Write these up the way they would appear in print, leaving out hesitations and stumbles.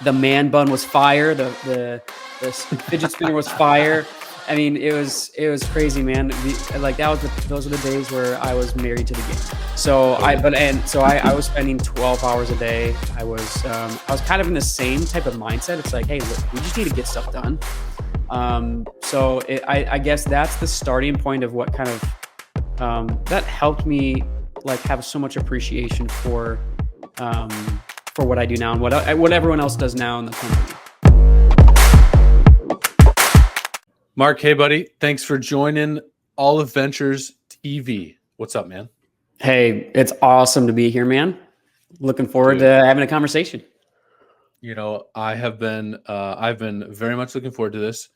The man bun was fire. The fidget spinner was fire. I mean, it was crazy, man. Like those were the days where I was married to the game. So I was spending 12 hours a day. I was kind of in the same type of mindset. It's like, hey, look, we just need to get stuff done. I guess that's the starting point of what kind of that helped me like have so much appreciation for what I do now and what everyone else does now in the company. Mark, hey buddy, thanks for joining Aleph Ventures TV. What's up, man? Hey, it's awesome to be here, man. Looking forward to having a conversation. You know, I've been very much looking forward to this.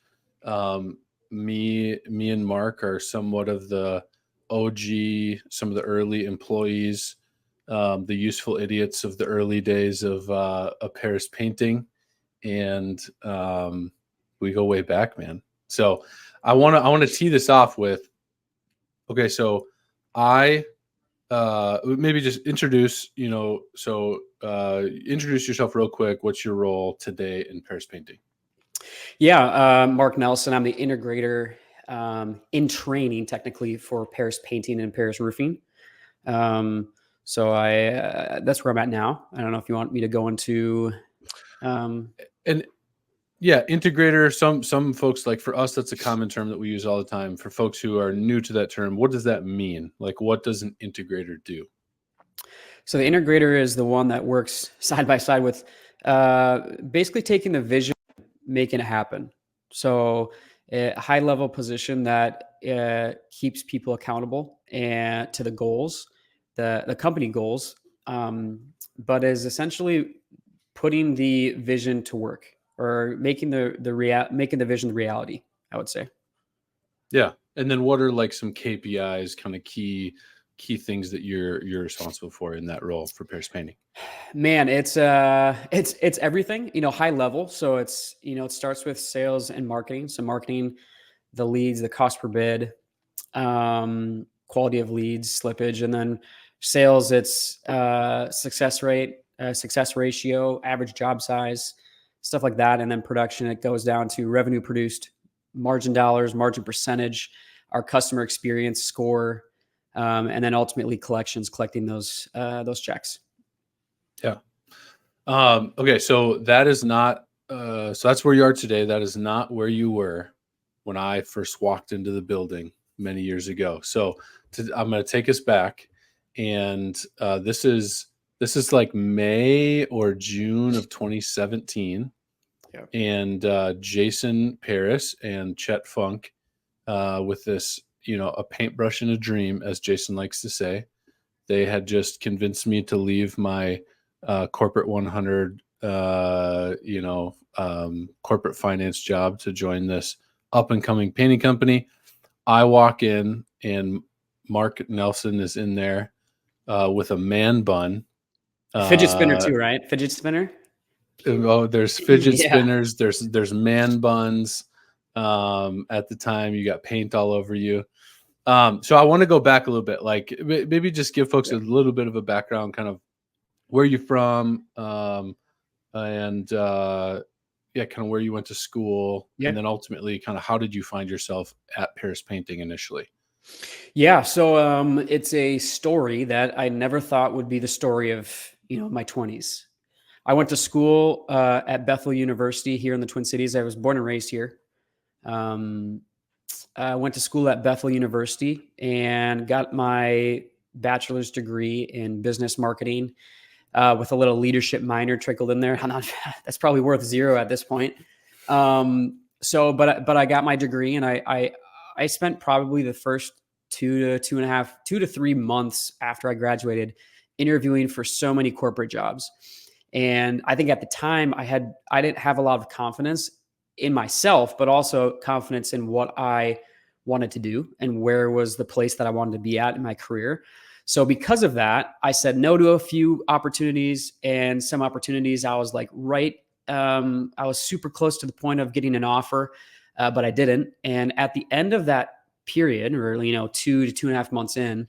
Me and Mark are somewhat of the OG, some of the early employees, the useful idiots of the early days of Paris painting, and we go way back, man. So I want to tee this off with, okay, so I maybe just introduce yourself real quick. What's your role today in Paris painting? Yeah, Mark Nelson. I'm the integrator in training, technically, for Paris painting and Paris roofing. So that's where I'm at now. I don't know if you want me to go into. And yeah, integrator. Some folks, like for us, that's a common term that we use all the time. For folks who are new to that term, what does that mean? Like, what does an integrator do? So the integrator is the one that works side by side with basically taking the vision, making it happen. So a high level position that keeps people accountable and to the goals, the company goals, but is essentially putting the vision to work or making making the vision reality, I would say. Yeah. And then what are like some KPIs, kind of key things that you're responsible for in that role for Paris painting? Man, it's everything, high level. So it starts with sales and marketing. So marketing, the leads, the cost per bid, quality of leads, slippage, and then sales, it's success rate, success ratio, average job size, stuff like that. And then production, it goes down to revenue produced, margin dollars, margin percentage, our customer experience score, and then ultimately collecting those checks. Yeah. Okay. So that is not, so that's where you are today. That is not where you were when I first walked into the building many years ago. So I'm going to take us back, and this is like May or June of 2017. Yeah. And Jason Paris and Chet Funk, with this, a paintbrush and a dream, as Jason likes to say, they had just convinced me to leave my corporate 100, corporate finance job to join this up and coming painting company. I walk in and Mark Nelson is in there with a man bun. Fidget spinner too, right? Fidget spinner. Oh, there's fidget spinners. There's man buns. At the time, you got paint all over you. So I want to go back a little bit, like maybe just give folks a little bit of a background, kind of where you're from, and kind of where you went to school, and then ultimately kind of how did you find yourself at Paris painting initially? Yeah, so it's a story that I never thought would be the story of my 20s. I went to school at Bethel University here in the Twin Cities. I was born and raised here. I went to school at Bethel University and got my bachelor's degree in business marketing with a little leadership minor trickled in there. That's probably worth zero at this point. But I got my degree, and I spent probably the first 2 to 3 months after I graduated interviewing for so many corporate jobs. And I think at the time I didn't have a lot of confidence in myself, but also confidence in what I wanted to do and where was the place that I wanted to be at in my career. So because of that, I said no to a few opportunities, and some opportunities I was like, I was super close to the point of getting an offer, but I didn't. And at the end of that period, or 2 to 2.5 months in,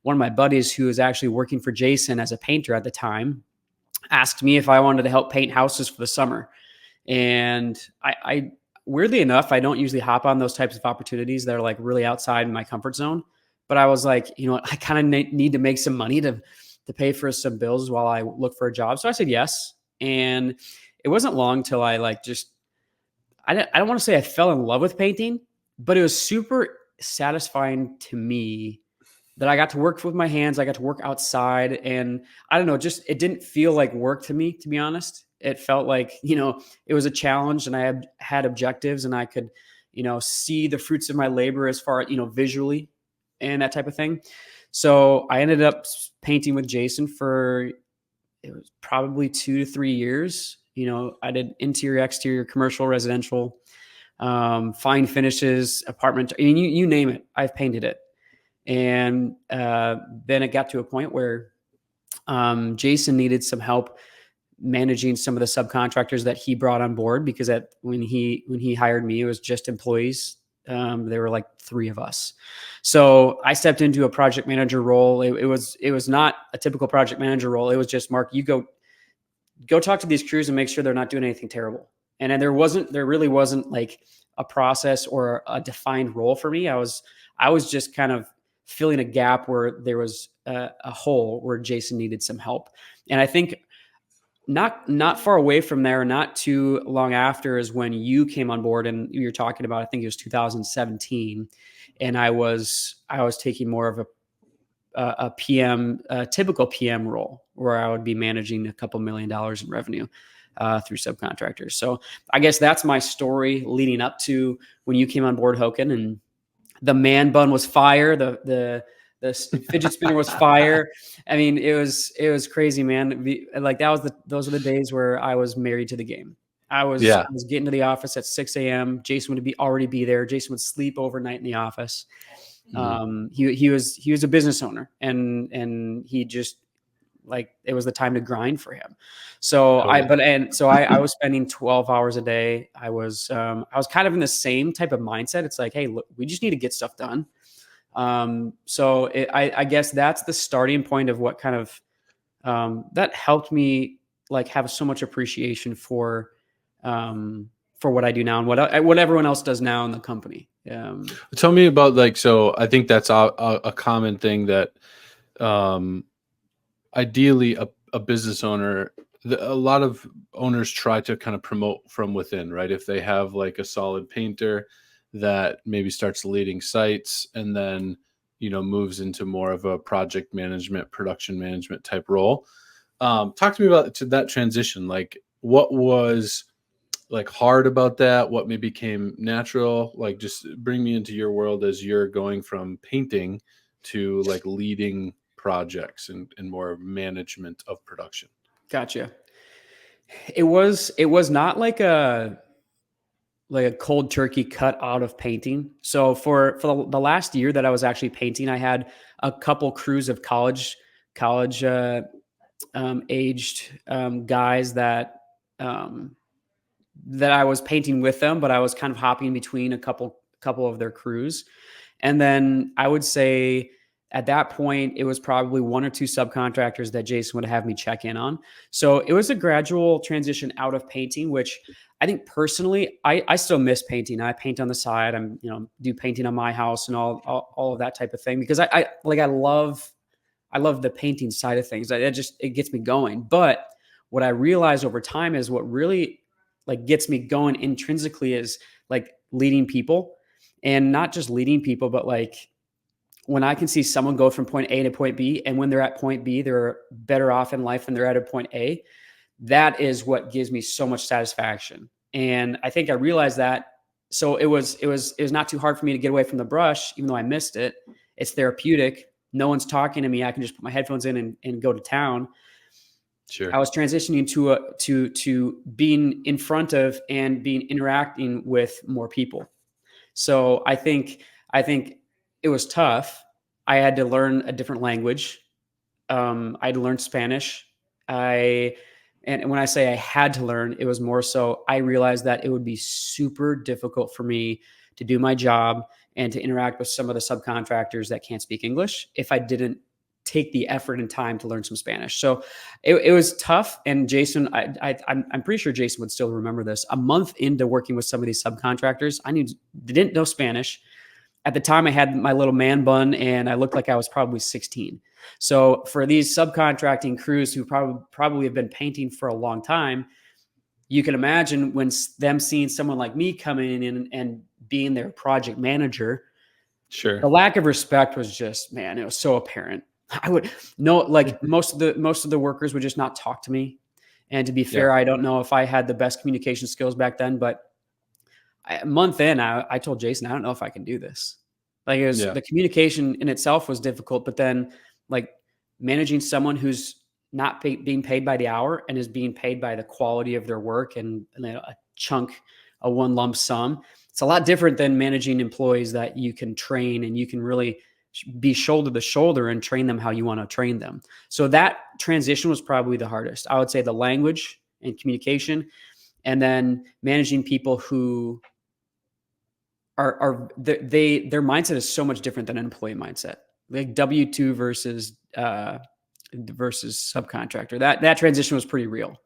one of my buddies who was actually working for Jason as a painter at the time, asked me if I wanted to help paint houses for the summer. And I weirdly enough, I don't usually hop on those types of opportunities that are like really outside my comfort zone. But I was like, you know, I kind of need to make some money to pay for some bills while I look for a job. So I said yes. And it wasn't long till I like just I don't want to say I fell in love with painting, but it was super satisfying to me that I got to work with my hands. I got to work outside, and I don't know, just it didn't feel like work to me, to be honest. It felt like, you know, it was a challenge, and I had objectives, and I could, you know, see the fruits of my labor as far, you know, visually and that type of thing. So I ended up painting with Jason for it was probably 2 to 3 years. You know, I did interior, exterior, commercial, residential, fine finishes, apartment. I mean, you name it, I've painted it. And then it got to a point where Jason needed some help managing some of the subcontractors that he brought on board because when he hired me, it was just employees. There were like 3 of us. So I stepped into a project manager role. It was not a typical project manager role. It was just, Mark, you go talk to these crews and make sure they're not doing anything terrible. And then there really wasn't like a process or a defined role for me. I was just kind of filling a gap where there was a hole where Jason needed some help. And I think not far away from there, not too long after, is when you came on board, and you're talking about, I think it was 2017, and I was taking more of a PM, a typical PM role where I would be managing a couple $1 million in revenue through subcontractors. So I guess that's my story leading up to when you came on board, Hoken, and the man bun was fire. The fidget spinner was fire. I mean, it was crazy, man. Like those were the days where I was married to the game. Yeah. I was getting to the office at 6 a.m. Jason would already be there. Jason would sleep overnight in the office. Mhm. He was a business owner, and he just, like, it was the time to grind for him. So Totally. I was spending 12 hours a day. I was kind of in the same type of mindset. It's like, hey, look, we just need to get stuff done. I guess that's the starting point of what kind of that helped me like have so much appreciation for what I do now and what everyone else does now in the company. Tell me about, like, so I think that's a common thing that um ideally a business owner, a lot of owners try to kind of promote from within, right? If they have like a solid painter that maybe starts leading sites and then, you know, moves into more of a project management, production management type role. Talk to me about to that transition. Like, what was like hard about that? What maybe came natural? Like, just bring me into your world as you're going from painting to like leading projects and more management of production. Gotcha. It was not like a cold turkey cut out of painting. So for the last year that I was actually painting, I had a couple crews of college aged guys um, that I was painting with them, but I was kind of hopping between a couple of their crews. And then I would say at that point, it was probably 1 or 2 subcontractors that Jason would have me check in on. So it was a gradual transition out of painting, which I think personally, I still miss painting. I paint on the side. I'm, you know, do painting on my house and all of that type of thing because I love the painting side of things. It gets me going. But what I realized over time is what really like gets me going intrinsically is like leading people, and not just leading people, but like when I can see someone go from point A to point B, and when they're at point B, they're better off in life than they're at a point A. That is what gives me so much satisfaction. And I think I realized that. So it was not too hard for me to get away from the brush, even though I missed it. It's therapeutic. No one's talking to me. I can just put my headphones in and go to town. I Sure. was transitioning to being in front of and being interacting with more people. So I think it was tough. I had to learn a different language. I had to learn Spanish. I and when I say I had to learn, it was more so I realized that it would be super difficult for me to do my job and to interact with some of the subcontractors that can't speak English if I didn't take the effort and time to learn some Spanish. So it was tough. And Jason, I'm pretty sure Jason would still remember this. A month into working with some of these subcontractors, they didn't know Spanish. At the time, I had my little man bun and I looked like I was probably 16. So for these subcontracting crews who probably have been painting for a long time, you can imagine when them seeing someone like me coming in and being their project manager, Sure. the lack of respect was just, man, it was so apparent. I would know, like most of the workers would just not talk to me. And to be Yeah. fair, I don't know if I had the best communication skills back then, but a month in, I told Jason, I don't know if I can do this. Like it was Yeah. the communication in itself was difficult, but then like managing someone who's not being paid by the hour and is being paid by the quality of their work and a chunk, a one lump sum. It's a lot different than managing employees that you can train and you can really be shoulder to shoulder and train them how you want to train them. So that transition was probably the hardest. I would say the language and communication, and then managing people who their mindset is so much different than an employee mindset. Like W-2 versus subcontractor. That transition was pretty real.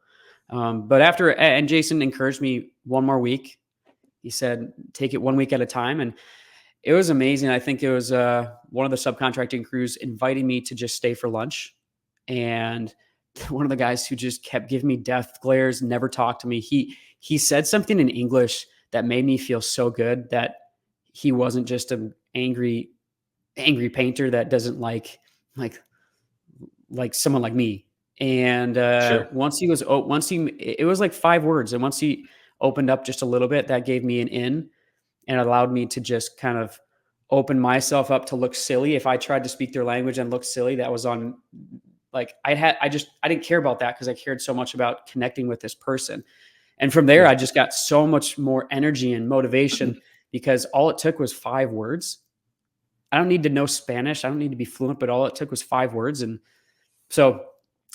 But after, and Jason encouraged me one more week. He said, take it 1 week at a time. And it was amazing. I think it was one of the subcontracting crews inviting me to just stay for lunch. And one of the guys who just kept giving me death glares, never talked to me. He said something in English that made me feel so good that he wasn't just an angry painter that doesn't like someone like me. And Sure. it was like 5 words. And once he opened up just a little bit, that gave me an in and allowed me to just kind of open myself up to look silly. If I tried to speak their language and look silly, that was on, like, I didn't care about that because I cared so much about connecting with this person. And from there, Yeah. I just got so much more energy and motivation because all it took was 5 words. I don't need to know Spanish. I don't need to be fluent, but all it took was 5 words. And so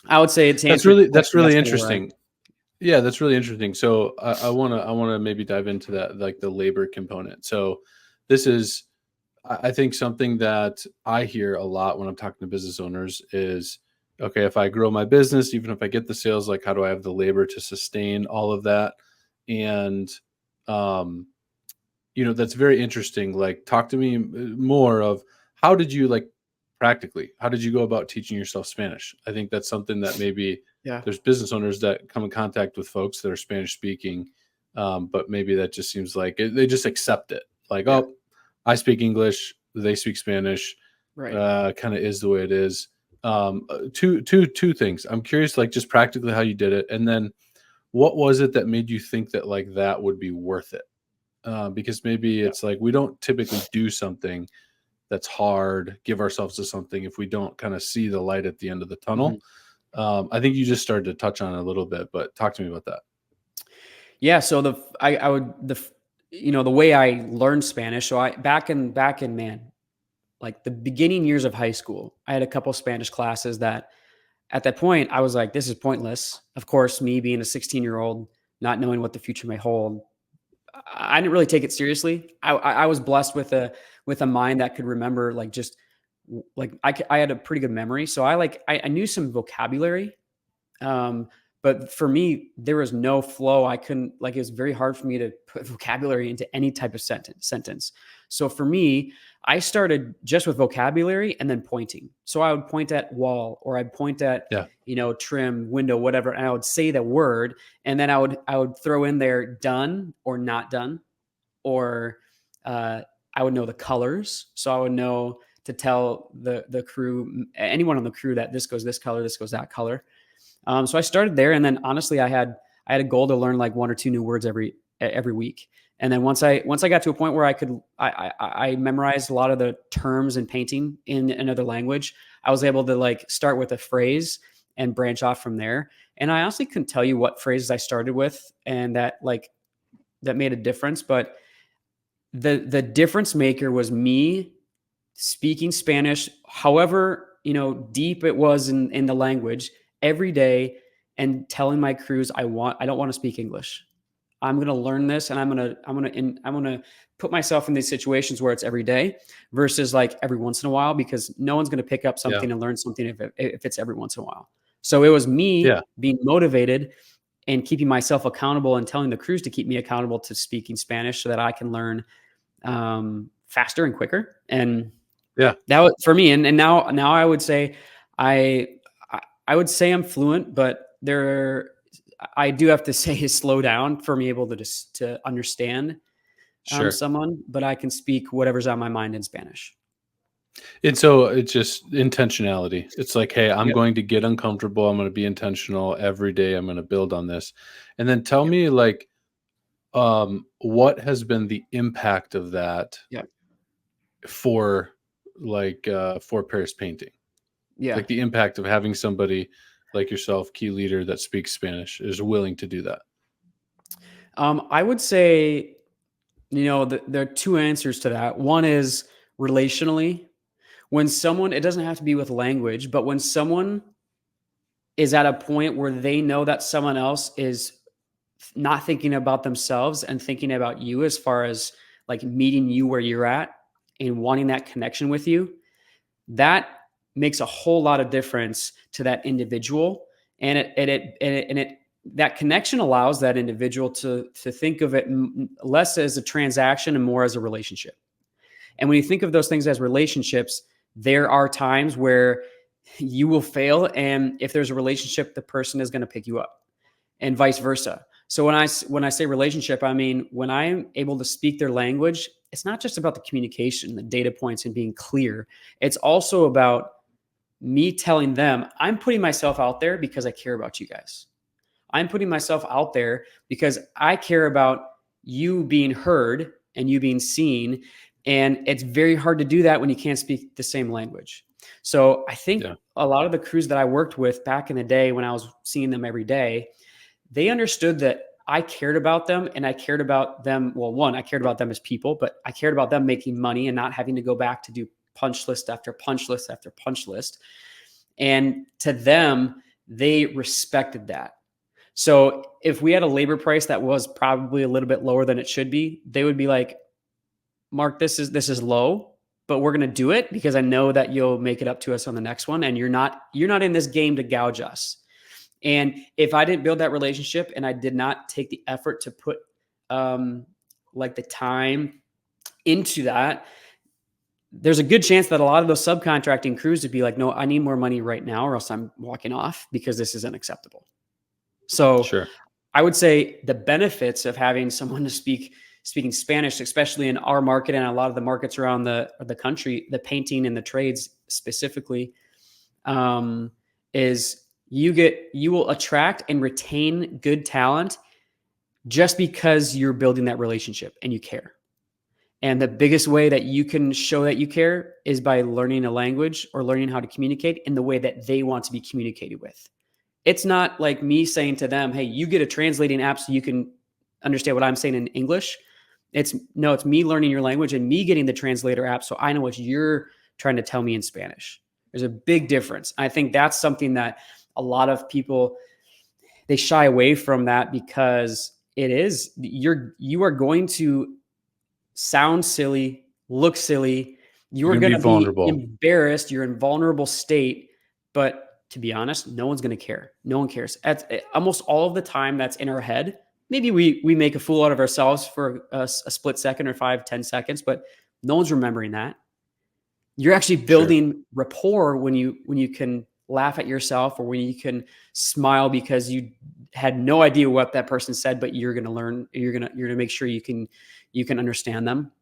I would say, to answer your That's question, really that's kind of where interesting. Yeah, that's really interesting. So I wanna maybe dive into that, like the labor component. So this is, I think something that I hear a lot when I'm talking to business owners is, okay, if I grow my business, even if I get the sales, like how do I have the labor to sustain all of that? And um, that's very interesting. Like, talk to me more of how did you, like, practically, how did you go about teaching yourself Spanish? I think that's something that maybe yeah, there's business owners that come in contact with folks that are Spanish speaking, but maybe that just seems like they just accept it. Like, yeah, oh, I speak English, they speak Spanish, right. kind of is the way it is. Two things. I'm curious, like, just practically how you did it, and then what was it that made you think that, like, that would be worth it? Because maybe Yeah. it's like we don't typically do something that's hard, give ourselves to something if we don't kind of see the light at the end of the Mhm. tunnel. I think you just started to touch on it a little bit, but talk to me about that. Yeah, so I would the way I learned Spanish. So I back in man, like the beginning years of high school, I had a couple Spanish classes that at that point I was like, this is pointless. Of course, me being a 16-year-old, not knowing what the future may hold, I didn't really take it seriously. I was blessed with a mind that could remember like just like I had a pretty good memory, so I knew some vocabulary. Um, but for me, there was no flow. I couldn't like it was very hard for me to put vocabulary into any type of sentence. So for me, I started just with vocabulary and then pointing. So I would point at wall or I'd point at, Yeah. trim, window, whatever, and I would say the word, and then I would throw in there done or not done, or uh, I would know the colors. So I would know to tell the crew, anyone on the crew, that this goes this color, this goes that color. So I started there, and then honestly, I had a goal to learn like 1 or 2 new words every week. And then once I got to a point where I memorized a lot of the terms and painting in another language, I was able to like start with a phrase and branch off from there. And I honestly couldn't tell you what phrases I started with and that made a difference, but the difference maker was me speaking Spanish, however, deep it was in the language every day, and telling my crews I don't want to speak English. I'm going to learn this, and I'm going to put myself in these situations where it's every day versus like every once in a while, because no one's going to pick up Yeah. something and learn something if it's every once in a while. So it was me Yeah. being motivated and keeping myself accountable and telling the crews to keep me accountable to speaking Spanish so that I can learn faster and quicker. And Yeah. that was for me. And now I would say I I would say I'm fluent, but I do have to say slow down for me able to understand Sure. someone, but I can speak whatever's on my mind in Spanish. And so it's just intentionality. It's like, hey, I'm Yep. going to get uncomfortable. I'm going to be intentional every day. I'm going to build on this. And then tell Yep. me, like, what has been the impact of that Yep. for for Paris painting? Yeah. Like the impact of having somebody like yourself, key leader that speaks Spanish, is willing to do that. I would say, there are two answers to that. One is relationally. When someone, it doesn't have to be with language, but when someone is at a point where they know that someone else is not thinking about themselves and thinking about you as far as like meeting you where you're at and wanting that connection with you, that makes a whole lot of difference to that individual. And it that connection allows that individual to think of it less as a transaction and more as a relationship. And when you think of those things as relationships, there are times where you will fail, and if there's a relationship, the person is going to pick you up, and vice versa. So when I say relationship, I mean when I'm able to speak their language, it's not just about the communication, the data points, and being clear. It's also about me telling them I'm putting myself out there because I care about you guys. I'm putting myself out there because I care about you being heard and you being seen. And it's very hard to do that when you can't speak the same language. So I think Yeah. a lot of the crews that I worked with back in the day when I was seeing them every day, they understood that I cared about them, and I cared about them. Well, one, I cared about them as people, but I cared about them making money and not having to go back to do punch list after punch list after punch list. And to them, they respected that. So if we had a labor price that was probably a little bit lower than it should be, they would be like, "Mark, this is low, but we're going to do it because I know that you'll make it up to us on the next one, and you're not in this game to gouge us." And if I didn't build that relationship and I did not take the effort to put like the time into that, there's a good chance that a lot of those subcontracting crews would be like, "No, I need more money right now, or else I'm walking off because this is unacceptable." So Sure. I would say the benefits of having someone to speaking Spanish, especially in our market and a lot of the markets around the country, the painting and the trades specifically, um, is you will attract and retain good talent just because you're building that relationship and you care. And the biggest way that you can show that you care is by learning a language or learning how to communicate in the way that they want to be communicated with. It's not like me saying to them, "Hey, you get a translating app so you can understand what I'm saying in English." It's no, it's me learning your language and me getting the translator app so I know what you're trying to tell me in Spanish. There's a big difference. I think that's something that a lot of people, they shy away from that because you are going to sound silly, look silly. You You're are going to going be to be vulnerable. embarrassed. You're in vulnerable state. But to be honest, no one's going to care. No one cares. Almost all of the time that's in our head. Maybe we make a fool out of ourselves for a split second or 5-10 seconds, but no one's remembering that. You're actually Sure. building rapport when you can laugh at yourself, or when you can smile because you had no idea what that person said, but you're going to learn. You're going to make sure you can understand them.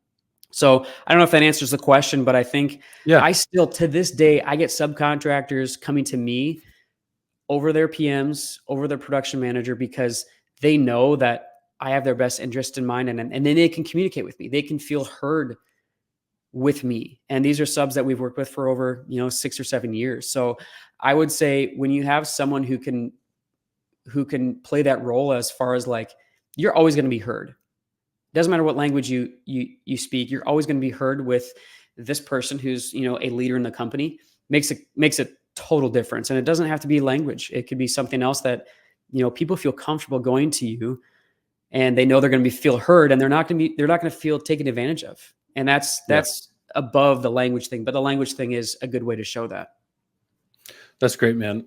So I don't know if that answers the question, but I think Yeah. I still, to this day, I get subcontractors coming to me over their PMs, over their production manager, because they know that I have their best interest in mind, and then they can communicate with me. They can feel heard with me. And these are subs that we've worked with for over, 6 or 7 years. So I would say when you have someone who can play that role, as far as like, you're always going to be heard. Doesn't matter what language you speak, you're always going to be heard with this person who's, a leader in the company. Makes a total difference. And it doesn't have to be language. It could be something else that, people feel comfortable going to you and they know they're going to feel heard, and they're not going to feel taken advantage of. And Yeah. that's above the language thing, but the language thing is a good way to show that. That's great, man.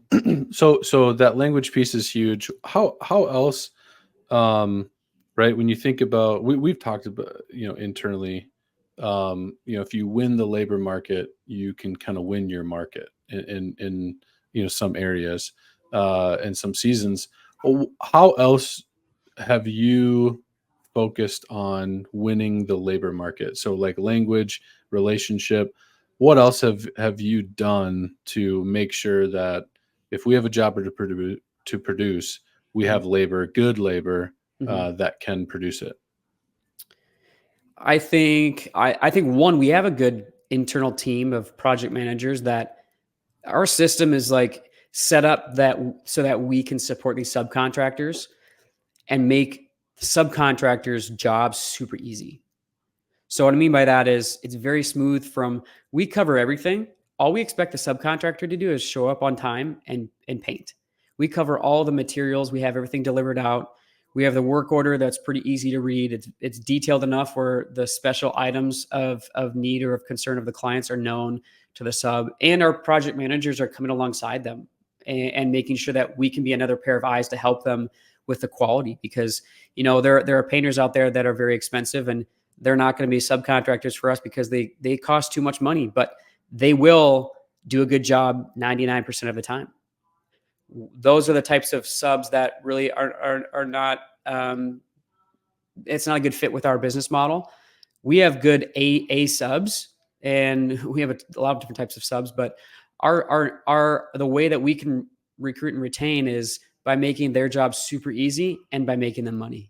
So that language piece is huge. How else, um, right? When you think about, we've talked about, internally, if you win the labor market, you can kind of win your market in some areas, and some seasons. Well, how else have you focused on winning the labor market? So like language, relationship, what else have you done to make sure that if we have a job to produce, we Mhm. have labor, good labor, Mhm. that can produce it? I think one, we have a good internal team of project managers that our system is like set up that so that we can support these subcontractors and make subcontractors' jobs super easy. So what I mean by that is it's very smooth from we cover everything. All we expect the subcontractor to do is show up on time and paint. We cover all the materials. We have everything delivered out. We have the work order that's pretty easy to read. It's detailed enough where the special items of need or of concern of the clients are known to the sub, and our project managers are coming alongside them and making sure that we can be another pair of eyes to help them with the quality, because there are painters out there that are very expensive, and they're not going to be subcontractors for us because they cost too much money, but they will do a good job 99% of the time. Those are the types of subs that really are not it's not a good fit with our business model. We have good A subs, and we have a lot of different types of subs, but our the way that we can recruit and retain is by making their jobs super easy and by making them money.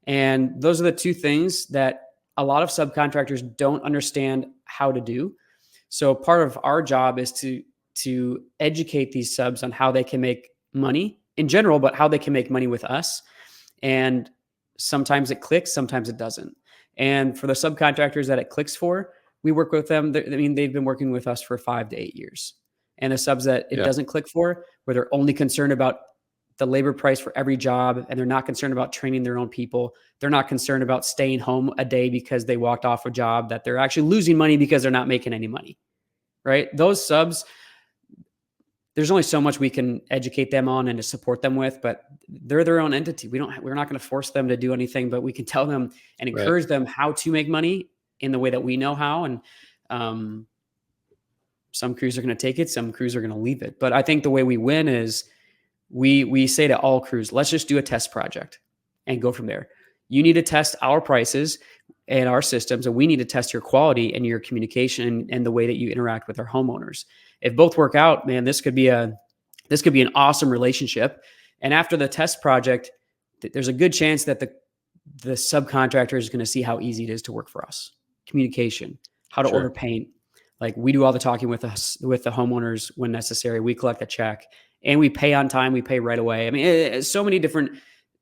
And those are the two things that a lot of subcontractors don't understand how to do. So part of our job is to educate these subs on how they can make money in general, but how they can make money with us. And sometimes it clicks, sometimes it doesn't. And for the subcontractors that it clicks for, we work with them. I mean, they've been working with us for 5 to 8 years. And the subs that it Yeah. doesn't click for, where they're only concerned about the labor price for every job, and they're not concerned about training their own people. They're not concerned about staying home a day because they walked off a job that they're actually losing money because they're not making any money, right? Those subs, there's only so much we can educate them on and to support them with, but they're their own entity. We're not going to force them to do anything, but we can tell them and Right. encourage them how to make money in the way that we know how. And um, some crews are going to take it, some crews are going to leave it. But I think the way we win is we say to all crews, let's just do a test project and go from there. You need to test our prices and our systems, and we need to test your quality and your communication and the way that you interact with our homeowners. If both work out, man, this could be an awesome relationship. And after the test project, there's a good chance that the subcontractor is going to see how easy it is to work for us. Communication, how to order Sure. paint. Like, we do all the talking with us, with the homeowners when necessary. We collect a check and we pay on time. We pay right away. I mean, so many different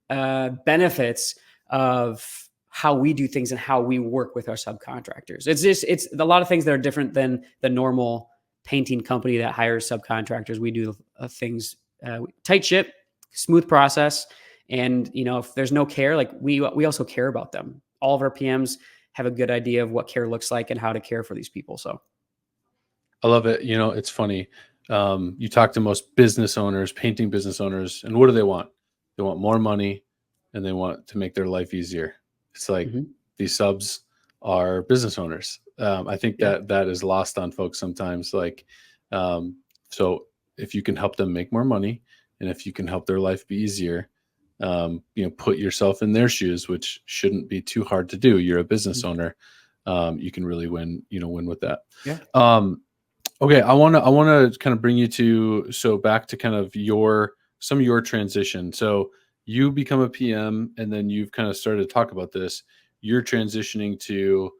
benefits of how we do things and how we work with our subcontractors. It's a lot of things that are different than the normal painting company that hires subcontractors. We do things tight ship, smooth process. And, if there's no care, like we also care about them. All of our PMs have a good idea of what care looks like and how to care for these people. So, I love it. It's funny. You talk to most business owners, painting business owners, and what do they want? They want more money and they want to make their life easier. It's like mhm, these subs are business owners. I think yeah. that is lost on folks sometimes. Like, um, so if you can help them make more money and if you can help their life be easier, put yourself in their shoes, which shouldn't be too hard to do. You're a business Mhm. owner. You can really win with that. Yeah. Um, Okay, I wanna kind of bring you to, so back to kind of some of your transition. So you become a PM and then you've kind of started to talk about this. You're transitioning to,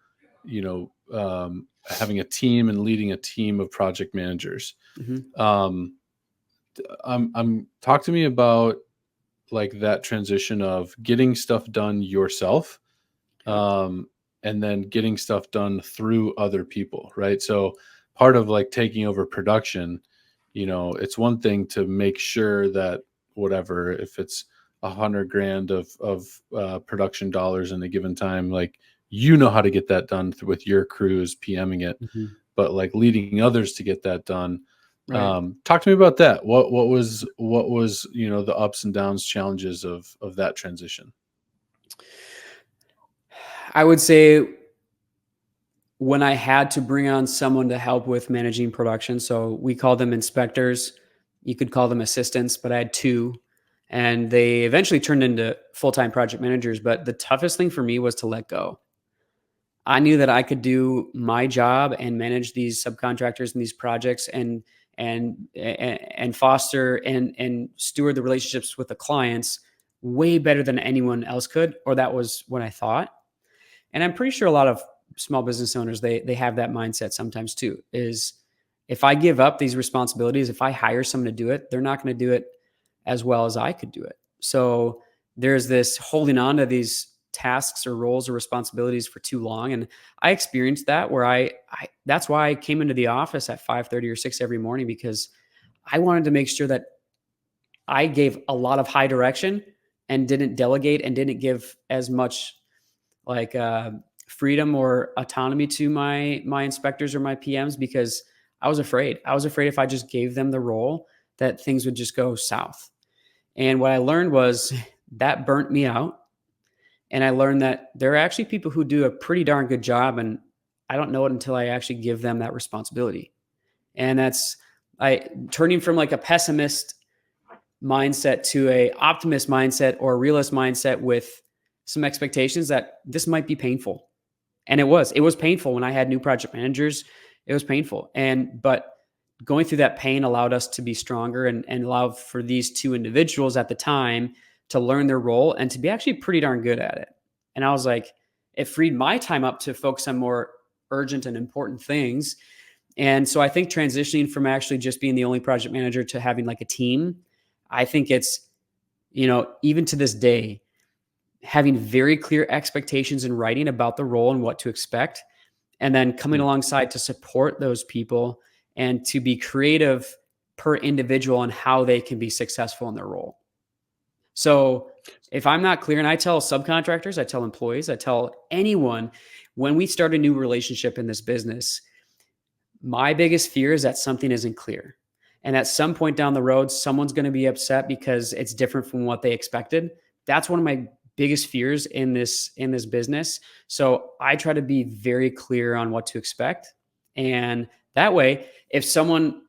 having a team and leading a team of project managers. Mhm. Um, I'm talk to me about like that transition of getting stuff done yourself, Yeah. um, and then getting stuff done through other people, right? So part of like taking over production, it's one thing to make sure that whatever, if it's 100 grand of production dollars in a given time, like, you know how to get that done with your crews PMing it, Mhm. but like leading others to get that done. Right. Talk to me about that. What was the ups and downs, challenges of that transition? I would say when I had to bring on someone to help with managing production, so we call them inspectors, you could call them assistants, but I had two, and they eventually turned into full-time project managers. But the toughest thing for me was to let go. I knew that I could do my job and manage these subcontractors and these projects and foster and steward the relationships with the clients way better than anyone else could, or that was what I thought. And I'm pretty sure a lot of small business owners they have that mindset sometimes too. Is if I give up these responsibilities, if I hire someone to do it, they're not going to do it as well as I could do it. So there's this holding on to these tasks or roles or responsibilities for too long, and I experienced that where I that's why I came into the office at 5:30 or 6 every morning, because I wanted to make sure that I gave a lot of high direction and didn't delegate and didn't give as much like freedom or autonomy to my inspectors or my PMs, because I was afraid. I was afraid if I just gave them the role that things would just go south. And what I learned was that burnt me out. And I learned that there are actually people who do a pretty darn good job, and I don't know it until I actually give them that responsibility. And that's I turning from like a pessimist mindset to a optimist mindset or a realist mindset with some expectations that this might be painful. And it was painful when I had new project managers. It was painful. But going through that pain allowed us to be stronger and allow for these two individuals at the time to learn their role and to be actually pretty darn good at it. And I was like, it freed my time up to focus on more urgent and important things. And so I think transitioning from actually just being the only project manager to having like a team, I think it's, even to this day, having very clear expectations in writing about the role and what to expect, and then coming Hmm. alongside to support those people and to be creative per individual on how they can be successful in their role. So if I'm not clear, and I tell subcontractors, I tell employees, I tell anyone when we start a new relationship in this business, my biggest fear is that something isn't clear. And at some point down the road, someone's going to be upset because it's different from what they expected. That's one of my biggest fears in this business. So I try to be very clear on what to expect. And that way, if someone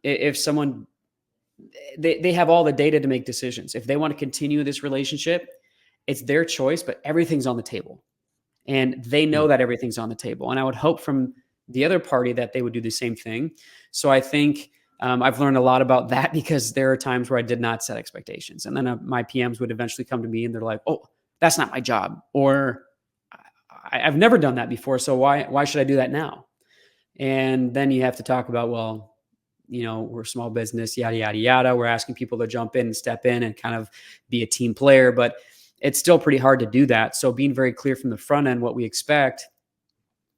they have all the data to make decisions. If they want to continue this relationship, it's their choice, but everything's on the table and they Hmm. know that everything's on the table. And I would hope from the other party that they would do the same thing. So I think I've learned a lot about that because there are times where I did not set expectations, and then my PMs would eventually come to me and they're like, "Oh, that's not my job," or "I've never done that before, so why should I do that now?" And then you have to talk about, well, we're a small business, yada yada yada. We're asking people to jump in and step in and kind of be a team player, but it's still pretty hard to do that. So being very clear from the front end what we expect.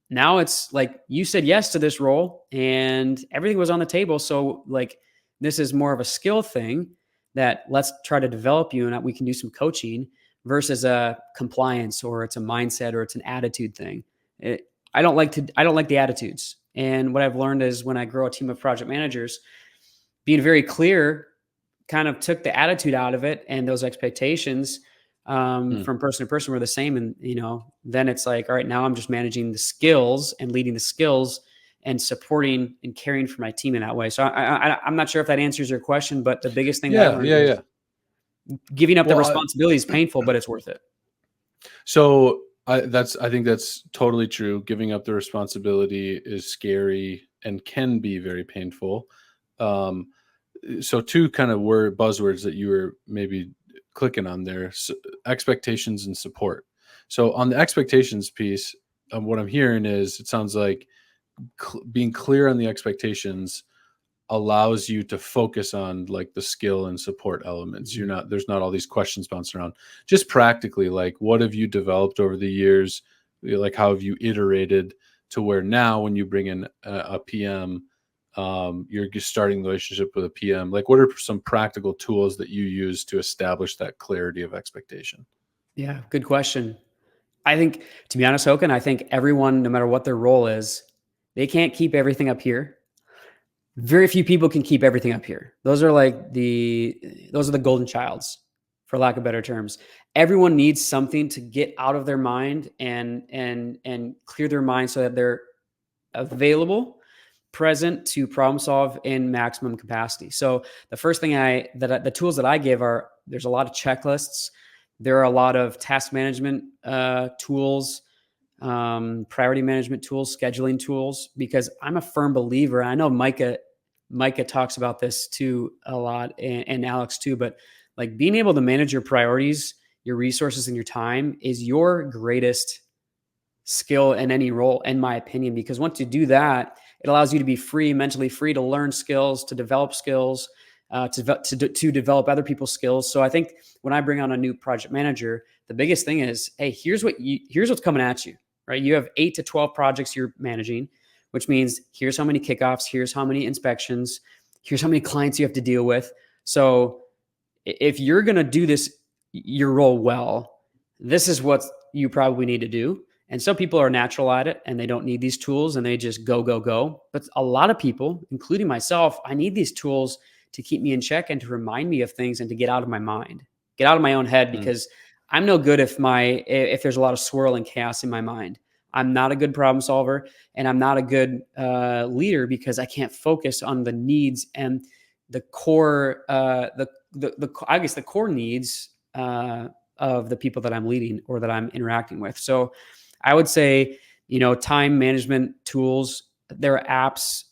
Now it's like you said yes to this role and everything was on the table. So like this is more of a skill thing that let's try to develop you and we can do some coaching versus a compliance or it's a mindset or it's an attitude thing. I don't like the attitudes. And what I've learned is when I grow a team of project managers, being very clear kind of took the attitude out of it, and those expectations Hmm. from person to person were the same. And then it's like, all right, now I'm just managing the skills and leading the skills and supporting and caring for my team in that way. So I'm not sure if that answers your question, but the biggest thing that I Yeah, learned yeah, was yeah. giving up the Well, responsibility is painful, but it's worth it. so I think that's totally true. Giving up the responsibility is scary and can be very painful. Um, so two kind of word buzzwords that you were maybe clicking on there: expectations and support. So on the expectations piece, what I'm hearing is it sounds like being clear on the expectations allows you to focus on like the skill and support elements. Mhm. There's not all these questions bouncing around. Just practically, like, what have you developed over the years? Like, how have you iterated to where now when you bring in a PM, you're starting the relationship with a PM, like what are some practical tools that you use to establish that clarity of expectation? Yeah, good question. I think, to be honest, Hoken, I think everyone, no matter what their role is, they can't keep everything up here. Very few people can keep everything up here. Those are the golden childs, for lack of better terms. Everyone needs something to get out of their mind and clear their mind so that they're available, present to problem solve in maximum capacity. So the first thing the tools that I give are, there's a lot of checklists. There are a lot of task management tools, priority management tools, scheduling tools, because I'm a firm believer. And I know Micah talks about this too a lot, and Alex too, but like being able to manage your priorities, your resources, and your time is your greatest skill in any role, in my opinion, because once you do that, it allows you to be free, mentally free to learn skills, to develop skills, to develop other people's skills. So I think when I bring on a new project manager, the biggest thing is, hey, here's what's coming at you, right? You have 8 to 12 projects you're managing, which means here's how many kickoffs, here's how many inspections, here's how many clients you have to deal with. So if you're going to do this, your role well, this is what you probably need to do. And some people are natural at it and they don't need these tools and they just go, go, go. But a lot of people, including myself, I need these tools to keep me in check and to remind me of things and to get out of my mind, get out of my own head, Mm. because I'm no good if there's a lot of swirl and chaos in my mind. I'm not a good problem solver, and I'm not a good leader because I can't focus on the needs and the core, I guess the core needs of the people that I'm leading or that I'm interacting with. So I would say, time management tools. There are apps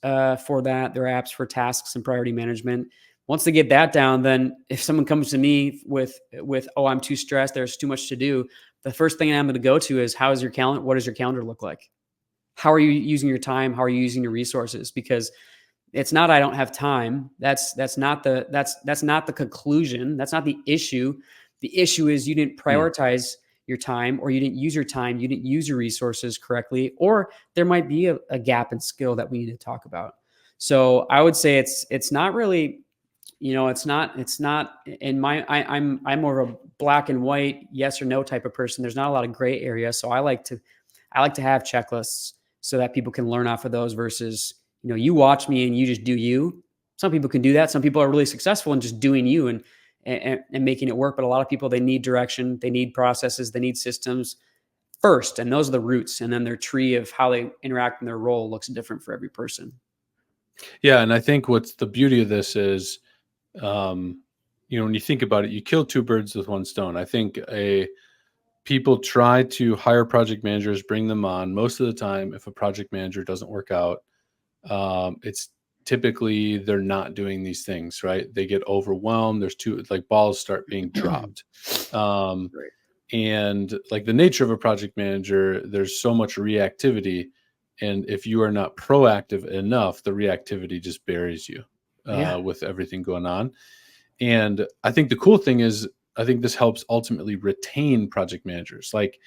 for that. There are apps for tasks and priority management. Once they get that down, then if someone comes to me with, oh, I'm too stressed, there's too much to do, the first thing I'm going to go to is, how is your calendar? What does your calendar look like? How are you using your time? How are you using your resources? Because it's not, I don't have time. That's not the conclusion. That's not the issue. The issue is you didn't Mm. prioritize your time, or you didn't use your time, you didn't use your resources correctly, or there might be a gap in skill that we need to talk about. So I would say it's not really, it's not in my, I'm more of a black and white, yes or no type of person. There's not a lot of gray area. So I like to have checklists so that people can learn off of those versus, you watch me and you just do you. Some people can do that. Some people are really successful in just doing you and making it work. But a lot of people, they need direction, they need processes, they need systems first. And those are the roots. And then their tree of how they interact in their role looks different for every person. Yeah, and I think what's the beauty of this is, um, when you think about it, you kill two birds with one stone. I think people try to hire project managers, bring them on. Most of the time, if a project manager doesn't work out, it's typically they're not doing these things right. They get overwhelmed. There's too, like, balls start being dropped. Um, Right. and like the nature of a project manager, there's so much reactivity, and if you are not proactive enough, the reactivity just buries you Yeah. with everything going on. And I think the cool thing is, I think this helps ultimately retain project managers. Like,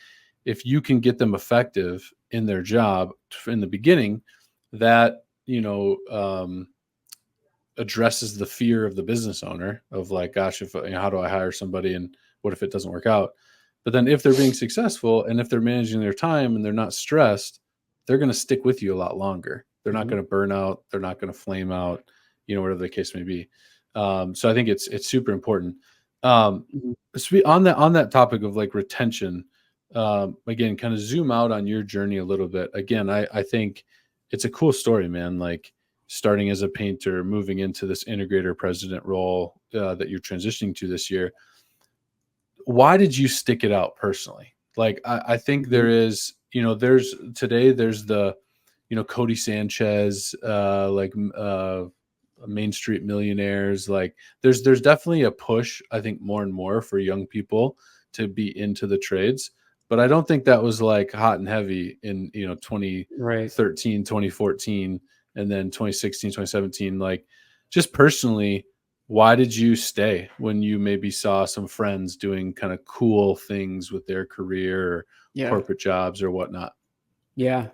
if you can get them effective in their job in the beginning, that, addresses the fear of the business owner of, like, gosh, if, how do I hire somebody and what if it doesn't work out? But then if they're being successful and if they're managing their time and they're not stressed, they're going to stick with you a lot longer. They're not Mhm. going to burn out. They're not going to flame out, whatever the case may be. So I think it's super important. Um, Mhm. on that topic of like retention, again, kind of zoom out on your journey a little bit. Again, I think it's a cool story, man. Like, starting as a painter, moving into this integrator president role that you're transitioning to this year. Why did you stick it out personally? Like, I think there Mhm. is, there's the, Cody Sanchez, Main Street Millionaires. Like, there's definitely a push, I think, more and more for young people to be into the trades. But I don't think that was like hot and heavy in, Right. 2013, 2014, and then 2016, 2017. Like, just personally, why did you stay when you maybe saw some friends doing kind of cool things with their career or Yeah. corporate jobs or whatnot? Yeah.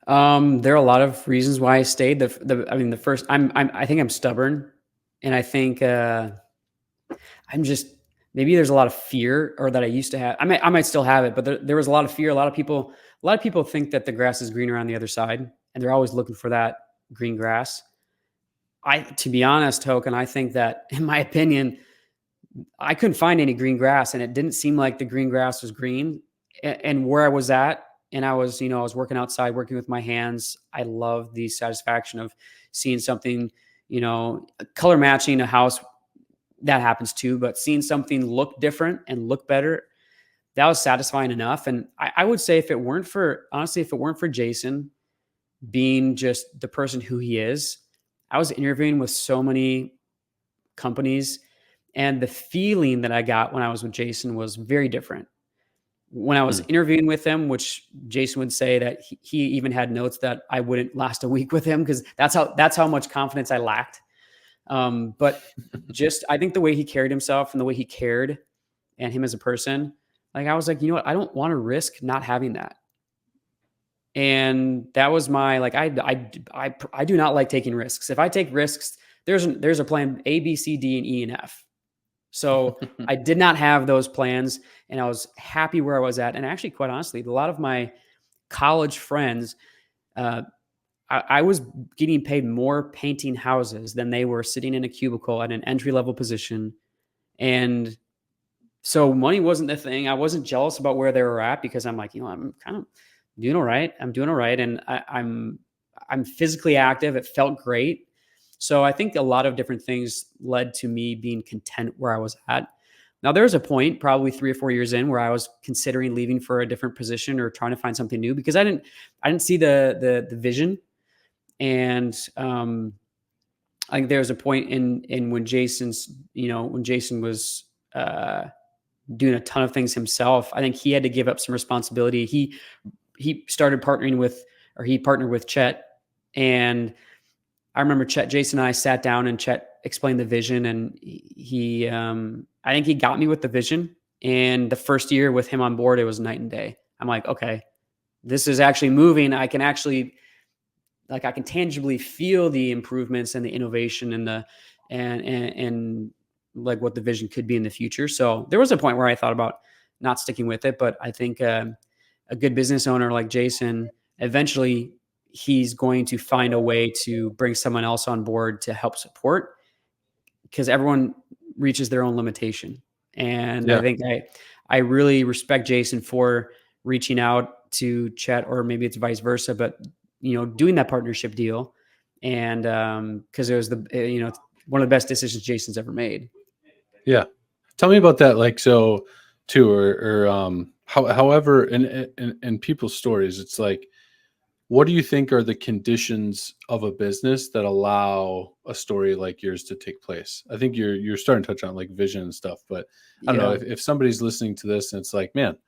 There are a lot of reasons why I stayed. I mean, the first, I think I'm stubborn, and I think I'm just maybe there's a lot of fear, or that I used to have. I might still have it, but there was a lot of fear. A lot of people think that the grass is greener on the other side, and they're always looking for that green grass. To be honest, Token, I think that, in my opinion, I couldn't find any green grass, and it didn't seem like the green grass was green. And where I was at, and I was working outside, working with my hands. I love the satisfaction of seeing something, color matching a house, that happens too, but seeing something look different and look better, that was satisfying enough. And I would say, if it weren't for Jason being just the person who he is, I was interviewing with so many companies, and the feeling that I got when I was with Jason was very different. When I was Hmm. interviewing with him, which Jason would say that he even had notes that I wouldn't last a week with him, because that's how much confidence I lacked. But just, I think the way he carried himself and the way he cared, and him as a person, like, I was like, you know what, I don't want to risk not having that. And that was my, like, I do not like taking risks. If I take risks, there's a plan A, B, C, D, and E, and F. So I did not have those plans, and I was happy where I was at. And actually, quite honestly, a lot of my college friends, uh, I was getting paid more painting houses than they were sitting in a cubicle at an entry level position. And so money wasn't the thing. I wasn't jealous about where they were at, because I'm like, I'm kind of doing all right. I'm doing all right. And I'm physically active. It felt great. So I think a lot of different things led to me being content where I was at. Now, there was a point, probably 3 or 4 years in, where I was considering leaving for a different position or trying to find something new, because I didn't see the vision. And I think there was a point in when Jason was doing a ton of things himself. I think he had to give up some responsibility. He started partnering with, or he partnered with Chet. And I remember Jason and I sat down, and Chet explained the vision, and I think he got me with the vision. And the first year with him on board, it was night and day. I'm like, okay, this is actually moving. I can tangibly feel the improvements and the innovation and and like what the vision could be in the future. So there was a point where I thought about not sticking with it, but I think a good business owner like Jason, eventually he's going to find a way to bring someone else on board to help support, because everyone reaches their own limitation. And I Yeah. think I really respect Jason for reaching out to Chet, or maybe it's vice versa, but doing that partnership deal. And because it was one of the best decisions Jason's ever made. Yeah. Tell me about that. Like, so too, however, in people's stories, it's like, what do you think are the conditions of a business that allow a story like yours to take place? I think you're starting to touch on like vision and stuff, but I don't know Yeah. if somebody's listening to this and it's like, man,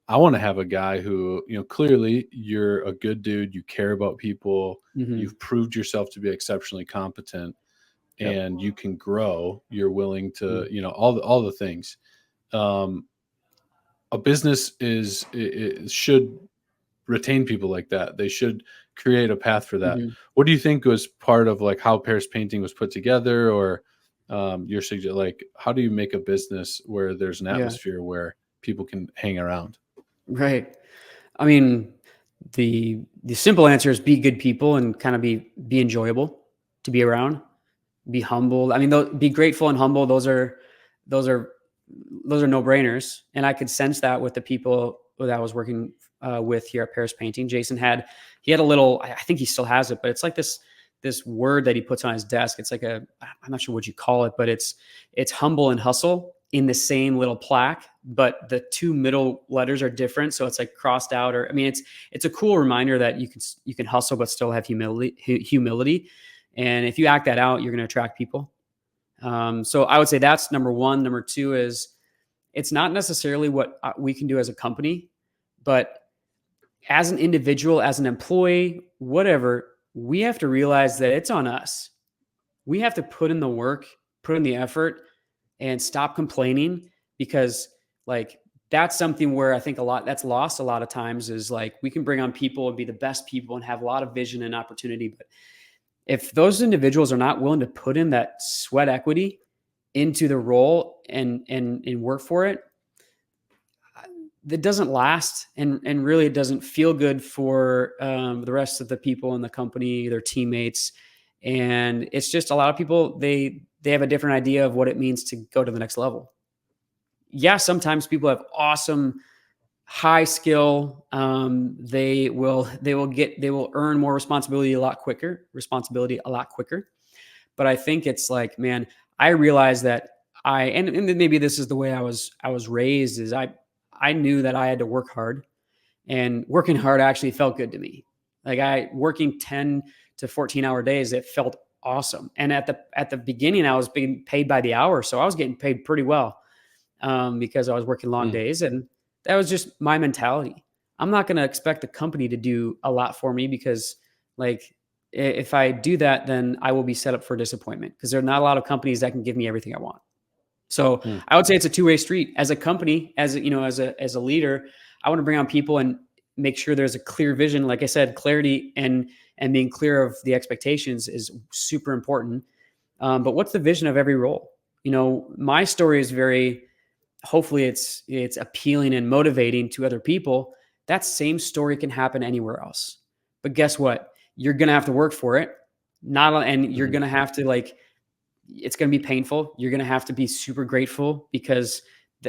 I want to have a guy who, clearly you're a good dude, you care about people, Hmm. you've proved yourself to be exceptionally competent, Yep. and you can grow, you're willing to, Mhm. all the things. Um, a business should retain people like that. They should create a path for that. Mhm. What do you think was part of like how Paris Painting was put together, or your suggest like how do you make a business where there's an Yeah. atmosphere where people can hang around? Right. I mean, the simple answer is be good people, and kind of be enjoyable to be around. Be humble. I mean, be grateful and humble. Those are those are no brainers. And I could sense that with the people that I was working with here at Paris Painting. He had a little. I think he still has it, but it's like this word that he puts on his desk. It's like I'm not sure what you call it, but it's humble and hustle in the same little plaque, but the two middle letters are different. So it's like crossed out, or I mean, it's a cool reminder that you can hustle but still have humility. And if you act that out, you're going to attract people. So I would say that's number one. Number two is, it's not necessarily what we can do as a company, but as an individual, as an employee, whatever, we have to realize that it's on us. We have to put in the work, put in the effort, and stop complaining, because, like, that's something where I think that's lost a lot of times is like we can bring on people and be the best people and have a lot of vision and opportunity. But if those individuals are not willing to put in that sweat equity into the role and work for it, it doesn't last, and really it doesn't feel good for the rest of the people in the company, their teammates, and it's just a lot of people they have a different idea of what it means to go to the next level. Yeah, sometimes people have awesome high skill. They will earn more responsibility a lot quicker. But I think it's like, man, I realized that and maybe this is the way I was raised is I knew that I had to work hard, and working hard actually felt good to me. Like I working 10 to 14-hour days, it felt awesome. And at the beginning, I was being paid by the hour, so I was getting paid pretty well because I was working long Mm, days, and that was just my mentality. I'm not going to expect the company to do a lot for me because, like, if I do that, then I will be set up for disappointment because there are not a lot of companies that can give me everything I want. So mm, I would say it's a two-way street. As a company, as a leader, I want to bring on people and make sure there's a clear vision. Like I said, clarity and being clear of the expectations is super important. But what's the vision of every role? My story is very hopefully it's appealing and motivating to other people. That same story can happen anywhere else. But guess what? You're gonna have to work for it. Not and you're mhm, gonna have to like it's going to be painful. You're going to have to be super grateful because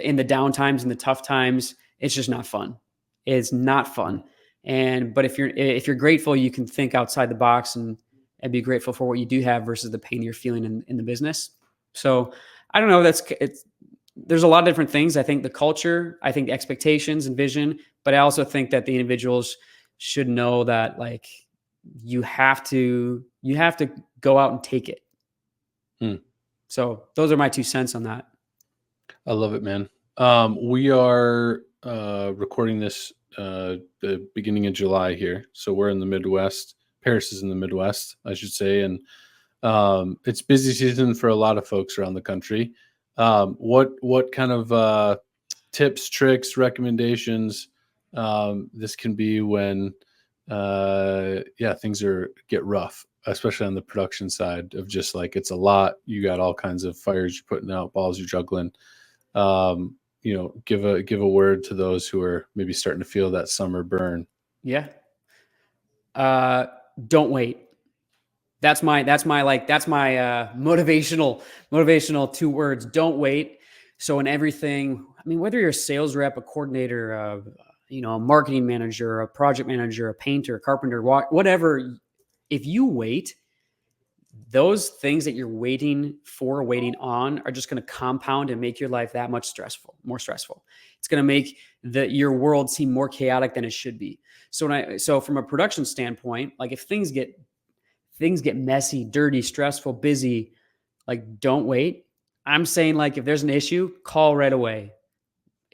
in the down times and the tough times, it's just not fun. It's not mm, fun. But if you're grateful, you can think outside the box and be grateful for what you do have versus the pain you're feeling in the business. So I don't know. There's a lot of different things. I think the culture, I think expectations and vision, but I also think that the individuals should know that like you have to go out and take it. mm. So those are my 2 cents on that. I love it, man. We are recording this the beginning of July here, so we're in the Midwest. Paris is in the Midwest, I should say, and it's busy season for a lot of folks around the country. What kind of tips, tricks, recommendations this can be when yeah, things get rough, especially on the production side of just like it's a lot. You got all kinds of fires you're putting out, balls you're juggling. Give a word to those who are maybe starting to feel that summer burn. Yeah. Uh, don't wait. That's my motivational 2 words. Don't wait. So in everything, I mean, whether you're a sales rep, a coordinator, a marketing manager, a project manager, a painter, a carpenter, whatever, if you wait, those things that you're waiting on are just going to compound and make your life that much more stressful. It's going to make your world seem more chaotic than it should be. So from a production standpoint, like if things get messy, dirty, stressful, busy, like don't wait. I'm saying like if there's an issue, call right away.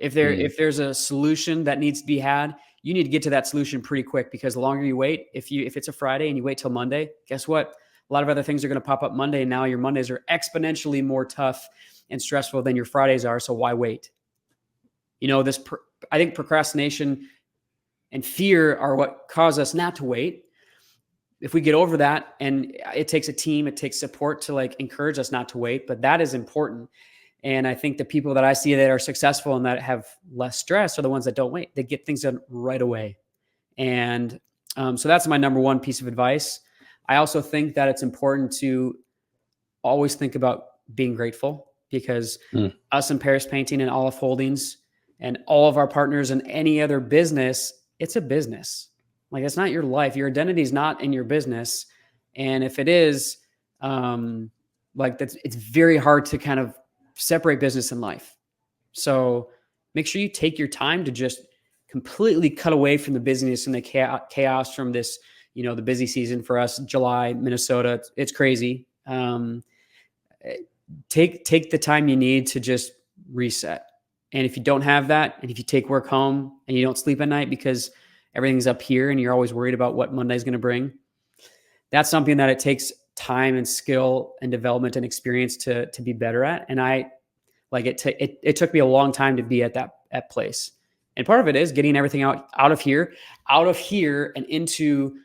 Mm, If there's a solution that needs to be had, you need to get to that solution pretty quick because the longer you wait, if it's a Friday and you wait till Monday, guess what? A lot of other things are going to pop up Monday, and now your Mondays are exponentially more tough and stressful than your Fridays are. So why wait? I think procrastination and fear are what cause us not to wait. If we get over that, and it takes a team, it takes support to like encourage us not to wait, but that is important. And I think the people that I see that are successful and that have less stress are the ones that don't wait. They get things done right away. And so that's my number one piece of advice. I also think that it's important to always think about being grateful because mm, us in Paris Painting and Aleph Holdings and all of our partners in any other business, it's a business. Like it's not your life. Your identity is not in your business. And if it is, it's very hard to kind of separate business and life. So make sure you take your time to just completely cut away from the busyness and the chaos from this, the busy season for us, July, Minnesota. It's crazy. Take the time you need to just reset. And if you don't have that, and if you take work home and you don't sleep at night because everything's up here and you're always worried about what Monday's going to bring, that's something that it takes time and skill and development and experience to be better at. And I like it. It took me a long time to be at place. And part of it is getting everything out of here, and into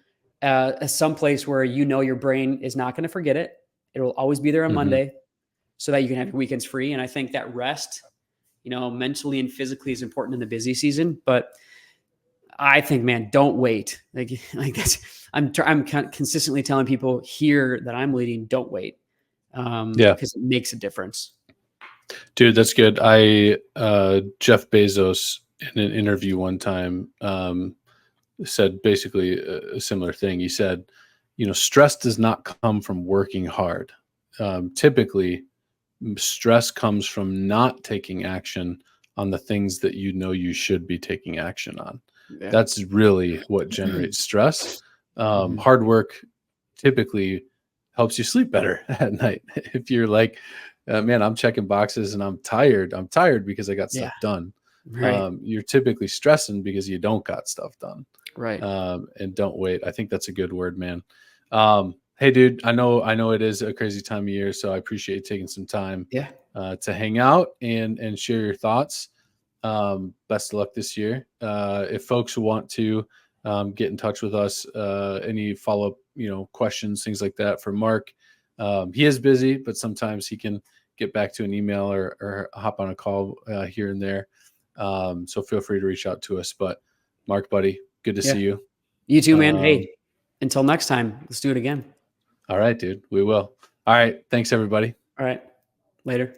some place where you know your brain is not going to forget it. It'll always be there on Mhm. Monday, so that you can have your weekends free. And I think that rest, mentally and physically, is important in the busy season. But I think, man, don't wait. Like that's I'm consistently telling people here that I'm leading, don't wait, Yeah. because it makes a difference. Dude, that's good. Jeff Bezos in an interview one time said basically a similar thing. He said, stress does not come from working hard. Typically, stress comes from not taking action on the things that you know you should be taking action on. Yeah. That's really what generates stress. Mhm. Hard work typically helps you sleep better at night. If you're like, man, I'm checking boxes and I'm tired. I'm tired because I got Yeah. stuff done. Right. You're typically stressing because you don't got stuff done. Right. And don't wait. I think that's a good word, man. Hey, dude, I know it is a crazy time of year, so I appreciate you taking some time Yeah. to hang out and share your thoughts. Best of luck this year. If folks want to get in touch with us, any follow up, questions, things like that for Mark, he is busy, but sometimes he can get back to an email or hop on a call here and there. So feel free to reach out to us. But Mark, buddy, good to Yeah. see you. You too, man. Um, Hey, until next time, let's do it again. all right, dude, we will. All right. Thanks, everybody. All right. Later.